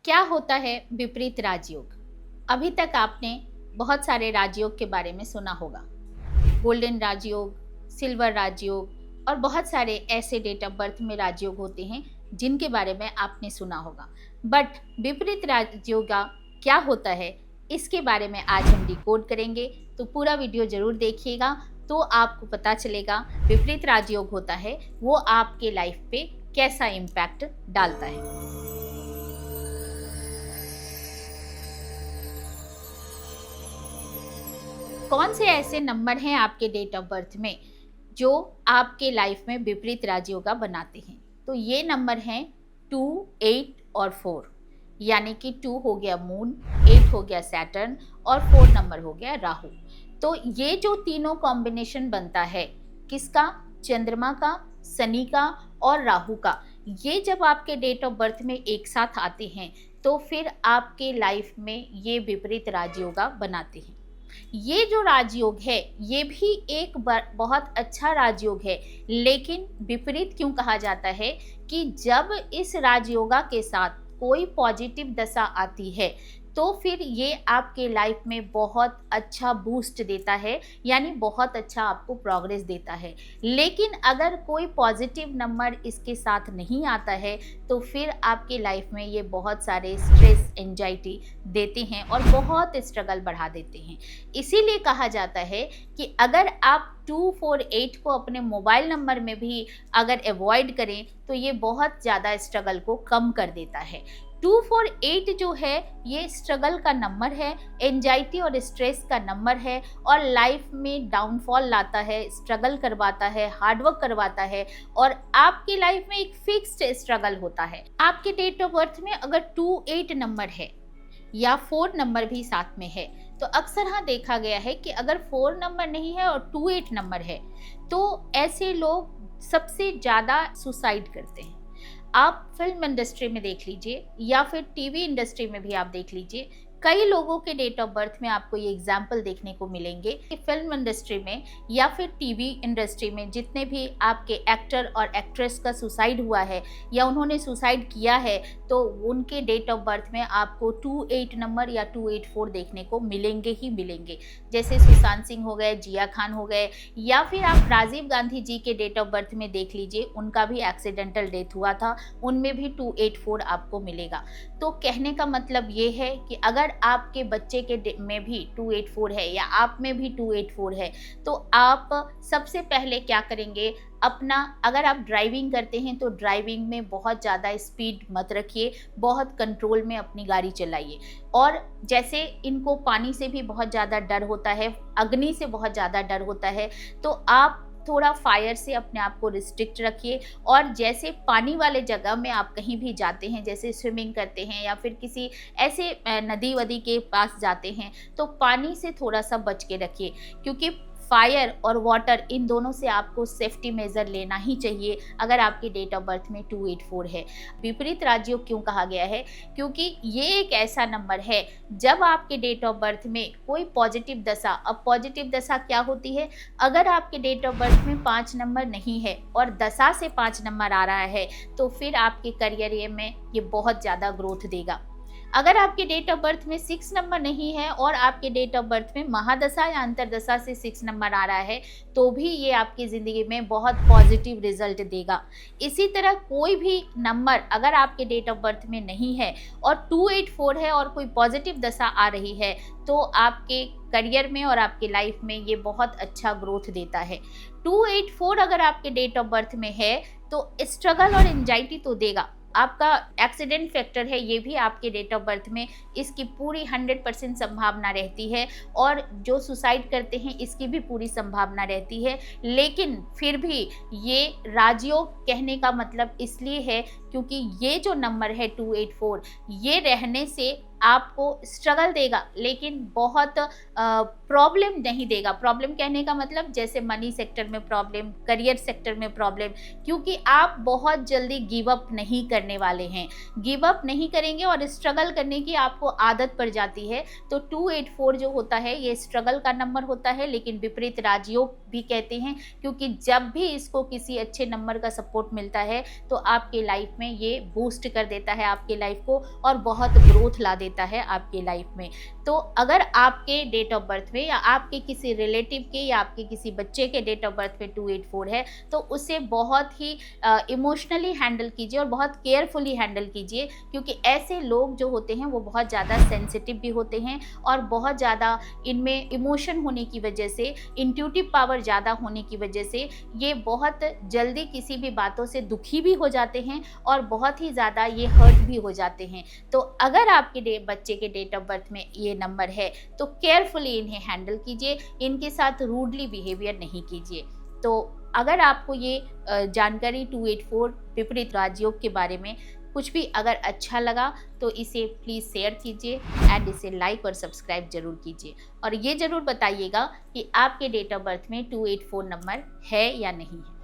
क्या होता है विपरीत राजयोग? अभी तक आपने बहुत सारे राजयोग के बारे में सुना होगा। गोल्डन राजयोग, सिल्वर राजयोग और बहुत सारे ऐसे डेट ऑफ बर्थ में राजयोग होते हैं जिनके बारे में आपने सुना होगा। बट विपरीत राजयोग क्या होता है, इसके बारे में आज हम डिकोड करेंगे। तो पूरा वीडियो जरूर देखिएगा, तो आपको पता चलेगा विपरीत राजयोग होता है वो आपके लाइफ पे कैसा इम्पैक्ट डालता है। कौन से ऐसे नंबर हैं आपके डेट ऑफ बर्थ में जो आपके लाइफ में विपरीत राजयोगा बनाते हैं? तो ये नंबर हैं 2, 8 और 4। यानी कि 2 हो गया मून, 8 हो गया सैटर्न और 4 नंबर हो गया राहु। तो ये जो तीनों कॉम्बिनेशन बनता है, किसका? चंद्रमा का, शनि का और राहु का। ये जब आपके डेट ऑफ बर्थ में एक साथ आते हैं तो फिर आपके लाइफ में ये विपरीत राजयोगा बनाते हैं। ये जो राजयोग है ये भी एक बहुत अच्छा राजयोग है, लेकिन विपरीत क्यों कहा जाता है कि जब इस राजयोगा के साथ कोई पॉजिटिव दशा आती है तो फिर ये आपके लाइफ में बहुत अच्छा बूस्ट देता है, यानी बहुत अच्छा आपको प्रोग्रेस देता है। लेकिन अगर कोई पॉजिटिव नंबर इसके साथ नहीं आता है तो फिर आपके लाइफ में ये बहुत सारे स्ट्रेस, एंजाइटी देते हैं और बहुत स्ट्रगल बढ़ा देते हैं। इसीलिए कहा जाता है कि अगर आप 248 को अपने मोबाइल नंबर में भी अगर अवॉइड करें तो ये बहुत ज़्यादा स्ट्रगल को कम कर देता है। 248 जो है ये स्ट्रगल का नंबर है, एंजाइटी और स्ट्रेस का नंबर है और लाइफ में डाउनफॉल लाता है, स्ट्रगल करवाता है, हार्डवर्क करवाता है और आपकी लाइफ में एक फिक्स्ड स्ट्रगल होता है। आपके डेट ऑफ बर्थ में अगर 28 नंबर है या 4 नंबर भी साथ में है तो अक्सर हाँ देखा गया है कि अगर 4 नंबर नहीं है और 28 नंबर है तो ऐसे लोग सबसे ज़्यादा सुसाइड करते हैं। आप फिल्म इंडस्ट्री में देख लीजिए या फिर टीवी इंडस्ट्री में भी आप देख लीजिए, कई लोगों के डेट ऑफ बर्थ में आपको ये एग्जाम्पल देखने को मिलेंगे कि फिल्म इंडस्ट्री में या फिर टीवी इंडस्ट्री में जितने भी आपके एक्टर और एक्ट्रेस का सुसाइड हुआ है या उन्होंने सुसाइड किया है तो उनके डेट ऑफ बर्थ में आपको 28 नंबर या 284 देखने को मिलेंगे ही मिलेंगे। जैसे सुशांत सिंह हो गए, जिया खान हो गए, या फिर आप राजीव गांधी जी के डेट ऑफ बर्थ में देख लीजिए, उनका भी एक्सीडेंटल डेथ हुआ था, उनमें भी 284 आपको मिलेगा। तो कहने का मतलब ये है कि अगर आपके बच्चे के में भी 284 है या आप में भी 284 है तो आप सबसे पहले क्या करेंगे, अपना अगर आप ड्राइविंग करते हैं तो ड्राइविंग में बहुत ज़्यादा स्पीड मत रखिए, बहुत कंट्रोल में अपनी गाड़ी चलाइए। और जैसे इनको पानी से भी बहुत ज़्यादा डर होता है, अग्नि से बहुत ज़्यादा डर होता है, तो आप थोड़ा फायर से अपने आप को रिस्ट्रिक्ट रखिए। और जैसे पानी वाले जगह में आप कहीं भी जाते हैं, जैसे स्विमिंग करते हैं या फिर किसी ऐसे नदी वदी के पास जाते हैं तो पानी से थोड़ा सा बच के रखिए, क्योंकि फायर और वाटर इन दोनों से आपको सेफ्टी मेजर लेना ही चाहिए अगर आपकी डेट ऑफ बर्थ में 284 है। विपरीत राजयोग क्यों कहा गया है? क्योंकि ये एक ऐसा नंबर है जब आपके डेट ऑफ बर्थ में कोई पॉजिटिव दशा, अब पॉजिटिव दशा क्या होती है, अगर आपके डेट ऑफ बर्थ में 5 नंबर नहीं है और दशा से 5 नंबर आ रहा है तो फिर आपके करियर में ये बहुत ज़्यादा ग्रोथ देगा। अगर आपके डेट ऑफ बर्थ में 6 नंबर नहीं है और आपके डेट ऑफ बर्थ में महादशा या अंतरदशा से 6 नंबर आ रहा है तो भी ये आपकी ज़िंदगी में बहुत पॉजिटिव रिजल्ट देगा। इसी तरह कोई भी नंबर अगर आपके डेट ऑफ बर्थ में नहीं है और 284 है और कोई पॉजिटिव दशा आ रही है तो आपके करियर में और आपके लाइफ में ये बहुत अच्छा ग्रोथ देता है। 284 अगर आपके डेट ऑफ बर्थ में है तो स्ट्रगल और एंजाइटी तो देगा। आपका एक्सीडेंट फैक्टर है, ये भी आपके डेट ऑफ बर्थ में इसकी पूरी 100% संभावना रहती है और जो सुसाइड करते हैं इसकी भी पूरी संभावना रहती है। लेकिन फिर भी ये राजयोग कहने का मतलब इसलिए है क्योंकि ये जो नंबर है 284 ये रहने से आपको स्ट्रगल देगा लेकिन बहुत प्रॉब्लम नहीं देगा। प्रॉब्लम कहने का मतलब जैसे मनी सेक्टर में प्रॉब्लम, करियर सेक्टर में प्रॉब्लम, क्योंकि आप बहुत जल्दी गिव अप नहीं करने वाले हैं, गिव अप नहीं करेंगे और स्ट्रगल करने की आपको आदत पड़ जाती है। तो 284 जो होता है ये स्ट्रगल का नंबर होता है, लेकिन विपरीत राजयोग भी कहते हैं क्योंकि जब भी इसको किसी अच्छे नंबर का सपोर्ट मिलता है तो आपके लाइफ में, ये बूस्ट कर देता है आपके लाइफ को और बहुत ग्रोथ ला देता है आपके लाइफ में। तो अगर आपके डेट ऑफ बर्थ में या आपके किसी रिलेटिव के या आपके किसी बच्चे के डेट ऑफ बर्थ में 284 है, तो उसे बहुत ही इमोशनली हैंडल कीजिए और बहुत केयरफुली हैंडल कीजिए, क्योंकि ऐसे लोग जो होते हैं वो बहुत ज़्यादा सेंसिटिव भी होते हैं और बहुत ज़्यादा इनमें इमोशन होने की वजह से, इंट्यूटिव पावर ज़्यादा होने की वजह से ये बहुत जल्दी किसी भी बातों से दुखी भी हो जाते हैं और बहुत ही ज़्यादा ये हर्ट भी हो जाते हैं। तो अगर आपके बच्चे के डेट ऑफ बर्थ में ये नंबर है तो केयरफुली इन्हें हैंडल कीजिए, इनके साथ रूडली बिहेवियर नहीं कीजिए। तो अगर आपको ये जानकारी 284 विपरीत राजयोग के बारे में कुछ भी अगर अच्छा लगा तो इसे प्लीज़ शेयर कीजिए एंड इसे लाइक और सब्सक्राइब जरूर कीजिए, और ये ज़रूर बताइएगा कि आपके डेट ऑफ बर्थ में 284 नंबर है या नहीं है।